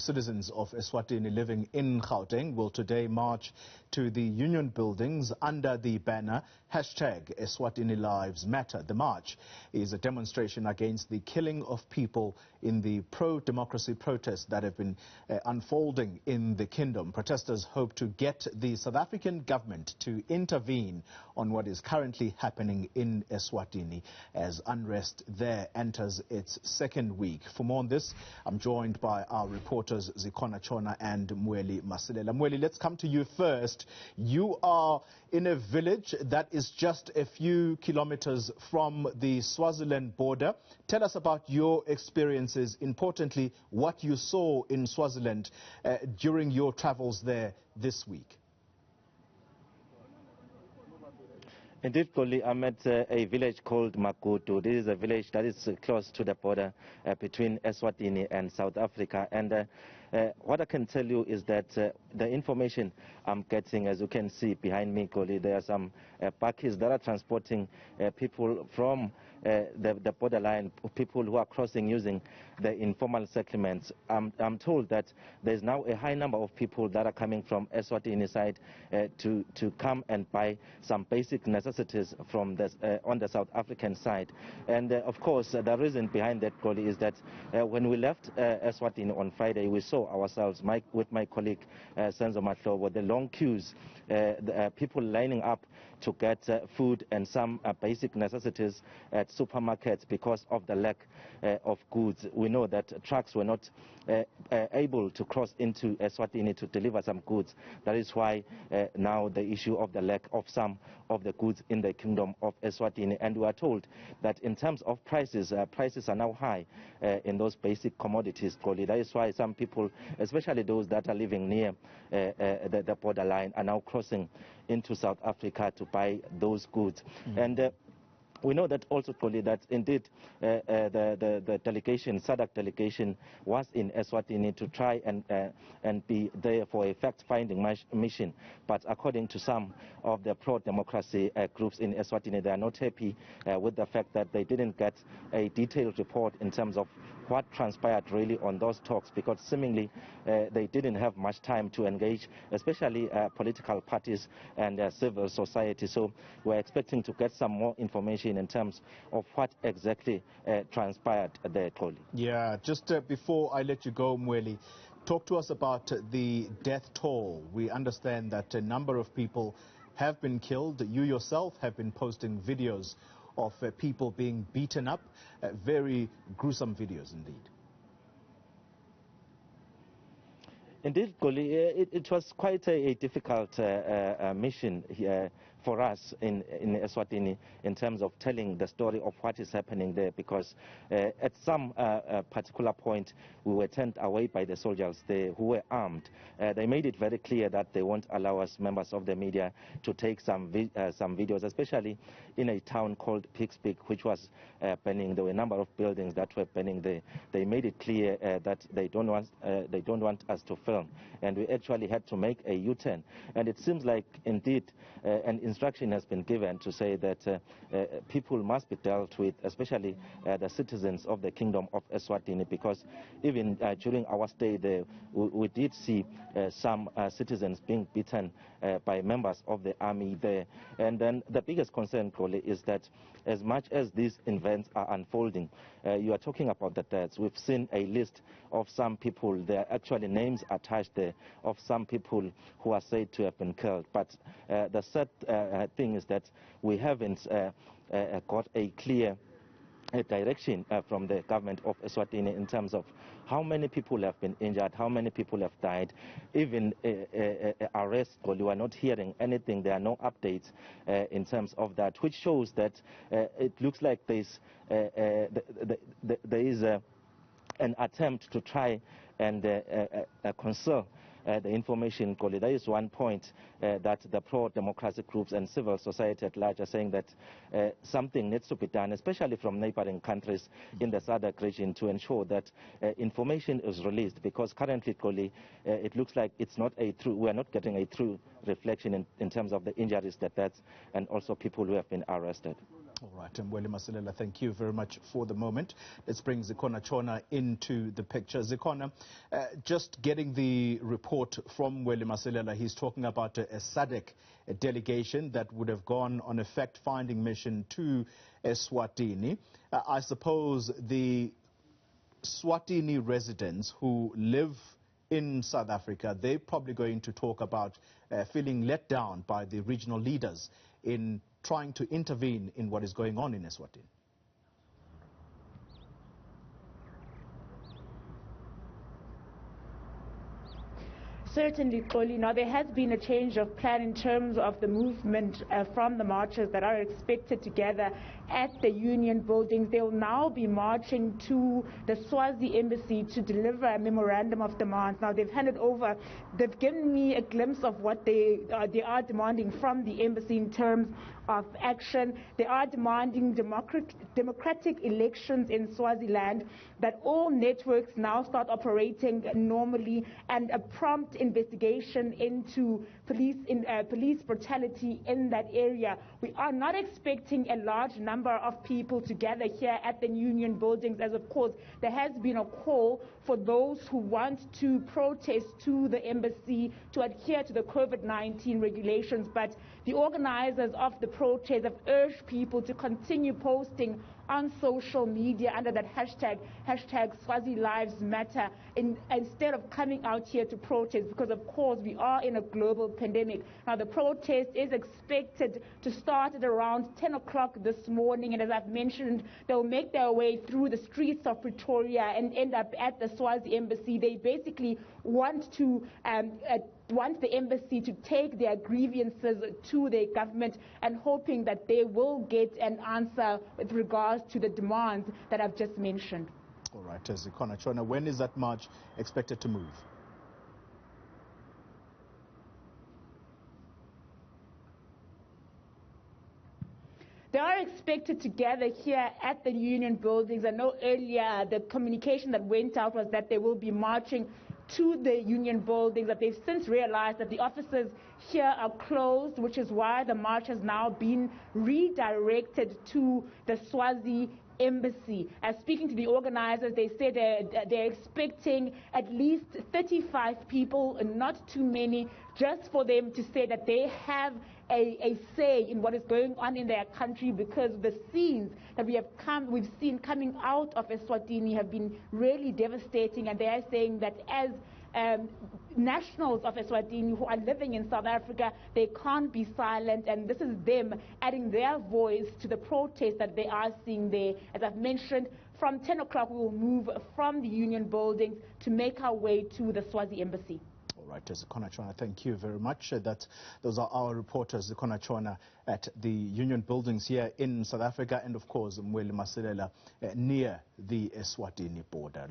Citizens of Eswatini living in Gauteng will today march to the union buildings under the banner #Eswatini Lives Matter. The march is a demonstration against the killing of people in the pro-democracy protests that have been unfolding in the kingdom. Protesters hope to get the South African government to intervene on what is currently happening in Eswatini as unrest there enters its second week. For more on this, I'm joined by our reporters Zikhona, Tshona and Mweli Masilela. Mweli, let's come to you first. You are in a village that is just a few kilometers from the Swaziland border. Tell us about your experiences, importantly, what you saw in Swaziland during your travels there this week. Indeed, Koli, I'm at a village called Makutu. This is a village that is close to the border between Eswatini and South Africa. And what I can tell you is that the information I'm getting, as you can see behind me, Koli, there are some bakkies that are transporting people from the borderline, people who are crossing using the informal settlements. I'm told that there's now a high number of people that are coming from Eswatini side to come and buy some basic necessities from on the South African side. And of course, the reason behind that, Koli, is that when we left Eswatini on Friday, we saw ourselves, with my colleague Senzo Mahlobo, the long queues, people lining up to get food and some basic necessities at supermarkets because of the lack of goods. We know that trucks were not able to cross into Eswatini to deliver some goods. That is why now the issue of the lack of some of the goods in the kingdom of Eswatini. And we are told that in terms of prices, prices are now high in those basic commodities. That is why some people, especially those that are living near the borderline, are now crossing into South Africa to buy those goods. And we know that also, Koli, that indeed the delegation, SADC delegation, was in Eswatini to try and be there for a fact-finding mission. But according to some of the pro-democracy groups in Eswatini, they are not happy with the fact that they didn't get a detailed report in terms of what transpired really on those talks, because seemingly they didn't have much time to engage, especially political parties and civil society. So we're expecting to get some more information in terms of what exactly transpired there, Koli. Yeah, just before I let you go, Mweli, talk to us about the death toll. We understand that a number of people have been killed. You yourself have been posting videos of people being beaten up, very gruesome videos indeed. Indeed, Koli, it was quite a difficult mission here for us in Eswatini in terms of telling the story of what is happening there, because at some particular point we were turned away by the soldiers there who were armed. They made it very clear that they won't allow us, members of the media, to take some videos, especially in a town called Pixpick, which was burning. There were a number of buildings that were burning there. They made it clear that they don't want us to film, and we actually had to make a U-turn. And it seems like indeed an instruction has been given to say that people must be dealt with, especially the citizens of the kingdom of Eswatini, because even during our stay there, we did see some citizens being beaten by members of the army there. And then the biggest concern, Koli, is that as much as these events are unfolding, you are talking about the deaths. We've seen a list of some people, their actually names attached there, of some people who are said to have been killed. But the sad thing is that we haven't got a clear direction from the government of Eswatini in terms of how many people have been injured, how many people have died, even arrests. We are not hearing anything. There are no updates in terms of that, which shows that it looks like there is an attempt to try and conceal the information, Koli. That is one point that the pro-democratic groups and civil society at large are saying that something needs to be done, especially from neighboring countries in the SADC region, to ensure that information is released, because currently, Koli, it looks like it's not we are not getting a true reflection in terms of the injuries, the deaths, and also people who have been arrested. All right, and Mweli Masilela, thank you very much for the moment. Let's bring Zikhona Tshona into the picture. Zikhona, just getting the report from Mweli Masilela, he's talking about a SADC delegation that would have gone on a fact-finding mission to Eswatini. I suppose the Swatini residents who live in South Africa, they're probably going to talk about feeling let down by the regional leaders in trying to intervene in what is going on in Eswatini. Certainly, Xoli. Now, there has been a change of plan in terms of the movement from the marchers that are expected to gather at the union buildings. They will now be marching to the Swazi embassy to deliver a memorandum of demands. Now, they've handed over, they've given me a glimpse of what they are demanding from the embassy in terms of action. They are demanding democratic elections in Swaziland, that all networks now start operating normally, and a prompt investigation into police brutality in that area. We are not expecting a large number of people to gather here at the union buildings, as of course there has been a call for those who want to protest to the embassy to adhere to the COVID-19 regulations. But the organizers of the protest have urged people to continue posting on social media under that hashtag Swazi Lives Matter, instead of coming out here to protest, because of course we are in a global pandemic. Now, the protest is expected to start at around 10 o'clock this morning, and as I've mentioned, they'll make their way through the streets of Pretoria and end up at the Swazi embassy. They basically want the embassy to take their grievances to their government, and hoping that they will get an answer with regards to the demands that I've just mentioned. All right, Zikhona Tshona, when is that march expected to move? They are expected to gather here at the union buildings. I know earlier the communication that went out was that they will be marching to the union buildings, that they've since realized that the offices here are closed, which is why the march has now been redirected to the Swazi embassy. Speaking to the organizers, they said they're expecting at least 35 people, and not too many, just for them to say that they have a say in what is going on in their country, because the scenes that we've seen coming out of Eswatini have been really devastating, and they are saying that as nationals of Eswatini who are living in South Africa, they can't be silent, and this is them adding their voice to the protest that they are seeing there. As I've mentioned, from 10 o'clock we will move from the union buildings to make our way to the Swazi embassy. All right, Zikhona Tshona, thank you very much. Those are our reporters, Zikhona Tshona, at the union buildings here in South Africa, and of course Mweli Masilela near the Eswatini border.